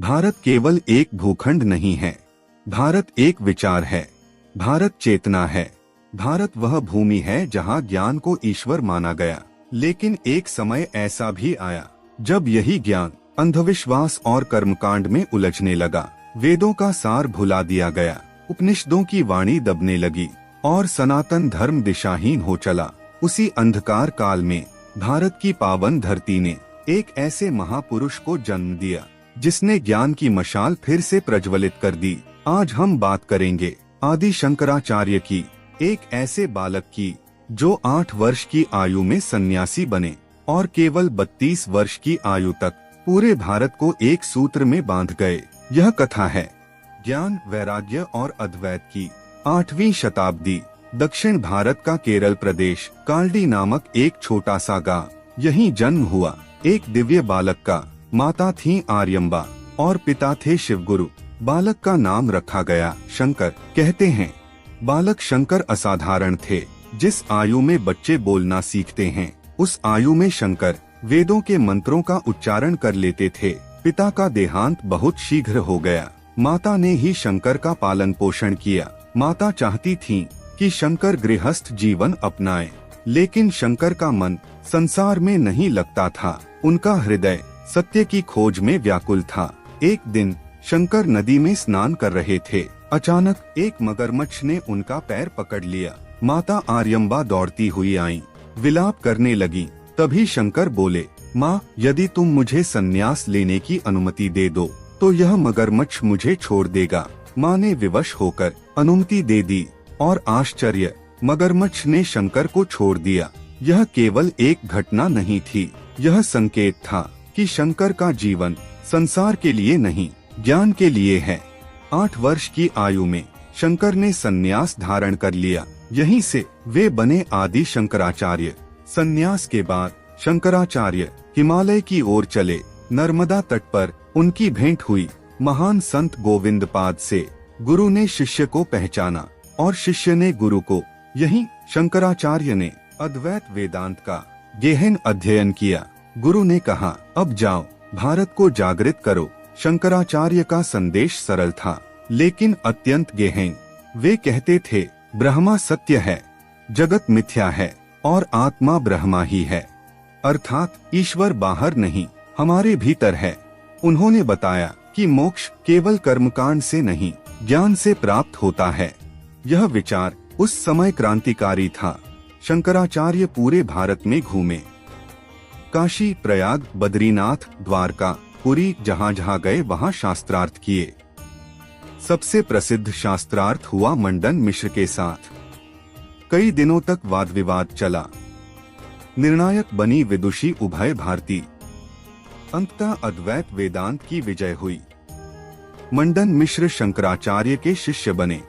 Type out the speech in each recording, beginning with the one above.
भारत केवल एक भूखंड नहीं है, भारत एक विचार है, भारत चेतना है। भारत वह भूमि है जहाँ ज्ञान को ईश्वर माना गया। लेकिन एक समय ऐसा भी आया जब यही ज्ञान अंधविश्वास और कर्मकांड में उलझने लगा। वेदों का सार भुला दिया गया, उपनिषदों की वाणी दबने लगी और सनातन धर्म दिशाहीन हो चला। उसी अंधकार काल में भारत की पावन धरती ने एक ऐसे महापुरुष को जन्म दिया जिसने ज्ञान की मशाल फिर से प्रज्वलित कर दी। आज हम बात करेंगे आदि शंकराचार्य की, एक ऐसे बालक की जो 8 वर्ष की आयु में सन्यासी बने और केवल 32 वर्ष की आयु तक पूरे भारत को एक सूत्र में बांध गए। यह कथा है ज्ञान, वैराग्य और अद्वैत की। 8वीं शताब्दी, दक्षिण भारत का केरल प्रदेश कालडी नामक एक छोटा सा गाँव, यहीं जन्म हुआ एक दिव्य बालक का। माता थी आर्यम्बा और पिता थे शिवगुरु। बालक का नाम रखा गया शंकर। कहते हैं बालक शंकर असाधारण थे। जिस आयु में बच्चे बोलना सीखते हैं, उस आयु में शंकर वेदों के मंत्रों का उच्चारण कर लेते थे। पिता का देहांत बहुत शीघ्र हो गया। माता ने ही शंकर का पालन पोषण किया। माता चाहती थी कि शंकर गृहस्थ जीवन अपनाए, लेकिन शंकर का मन संसार में नहीं लगता था। उनका हृदय सत्य की खोज में व्याकुल था। एक दिन शंकर नदी में स्नान कर रहे थे। अचानक एक मगरमच्छ ने उनका पैर पकड़ लिया। माता आर्यम्बा दौड़ती हुई आई, विलाप करने लगी। तभी शंकर बोले, माँ, यदि तुम मुझे संन्यास लेने की अनुमति दे दो तो यह मगरमच्छ मुझे छोड़ देगा। माँ ने विवश होकर अनुमति दे दी और आश्चर्य, मगरमच्छ ने शंकर को छोड़ दिया। यह केवल एक घटना नहीं थी, यह संकेत था कि शंकर का जीवन संसार के लिए नहीं, ज्ञान के लिए है। 8 वर्ष की आयु में शंकर ने संन्यास धारण कर लिया। यहीं से वे बने आदि शंकराचार्य। संन्यास के बाद शंकराचार्य हिमालय की ओर चले। नर्मदा तट पर उनकी भेंट हुई महान संत गोविंदपाद से। गुरु ने शिष्य को पहचाना और शिष्य ने गुरु को। यहीं शंकराचार्य ने अद्वैत वेदांत का गहन अध्ययन किया। गुरु ने कहा, अब जाओ, भारत को जागृत करो। शंकराचार्य का संदेश सरल था लेकिन अत्यंत गहन। वे कहते थे, ब्रह्मा सत्य है, जगत मिथ्या है और आत्मा ब्रह्मा ही है, अर्थात ईश्वर बाहर नहीं, हमारे भीतर है। उन्होंने बताया कि मोक्ष केवल कर्मकांड से नहीं, ज्ञान से प्राप्त होता है। यह विचार उस समय क्रांतिकारी था। शंकराचार्य पूरे भारत में घूमे। काशी, प्रयाग, बद्रीनाथ, द्वारका, पुरी, जहाँ जहाँ गए वहाँ शास्त्रार्थ किए। सबसे प्रसिद्ध शास्त्रार्थ हुआ मंडन मिश्र के साथ। कई दिनों तक वाद विवाद चला। निर्णायक बनी विदुषी उभय भारती। अंततः अद्वैत वेदांत की विजय हुई। मंडन मिश्र शंकराचार्य के शिष्य बने।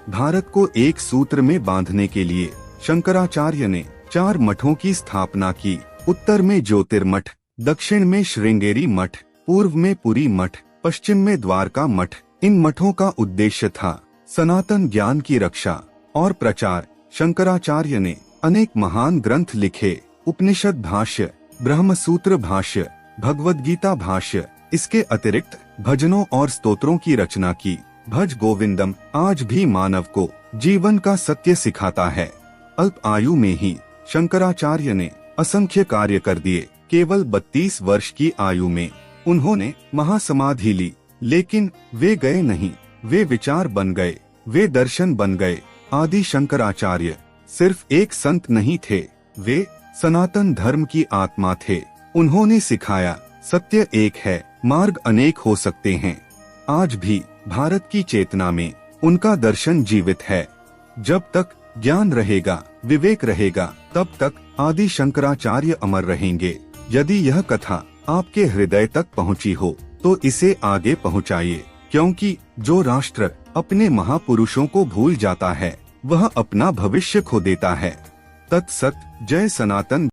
भारत को एक सूत्र में बांधने के लिए शंकराचार्य ने 4 मठों की स्थापना की। उत्तर में ज्योतिर्मठ, दक्षिण में श्रृंगेरी मठ, पूर्व में पुरी मठ, पश्चिम में द्वारका मठ। इन मठों का उद्देश्य था सनातन ज्ञान की रक्षा और प्रचार। शंकराचार्य ने अनेक महान ग्रंथ लिखे। उपनिषद भाष्य, ब्रह्मसूत्र भाष्य, भगवद गीता भाष्य। इसके अतिरिक्त भजनों और स्तोत्रों की रचना की। भज गोविंदम आज भी मानव को जीवन का सत्य सिखाता है। अल्प आयु में ही शंकराचार्य ने असंख्य कार्य कर दिए। केवल 32 वर्ष की आयु में उन्होंने महासमाधि ली, लेकिन वे गए नहीं, वे विचार बन गए, वे दर्शन बन गए। आदि शंकराचार्य सिर्फ एक संत नहीं थे, वे सनातन धर्म की आत्मा थे। उन्होंने सिखाया, सत्य एक है, मार्ग अनेक हो सकते हैं। आज भी भारत की चेतना में उनका दर्शन जीवित है। जब तक ज्ञान रहेगा, विवेक रहेगा, तब तक आदि शंकराचार्य अमर रहेंगे। यदि यह कथा आपके हृदय तक पहुंची हो तो इसे आगे पहुंचाइए, क्योंकि जो राष्ट्र अपने महापुरुषों को भूल जाता है वह अपना भविष्य खो देता है। तत्सत। जय सनातन।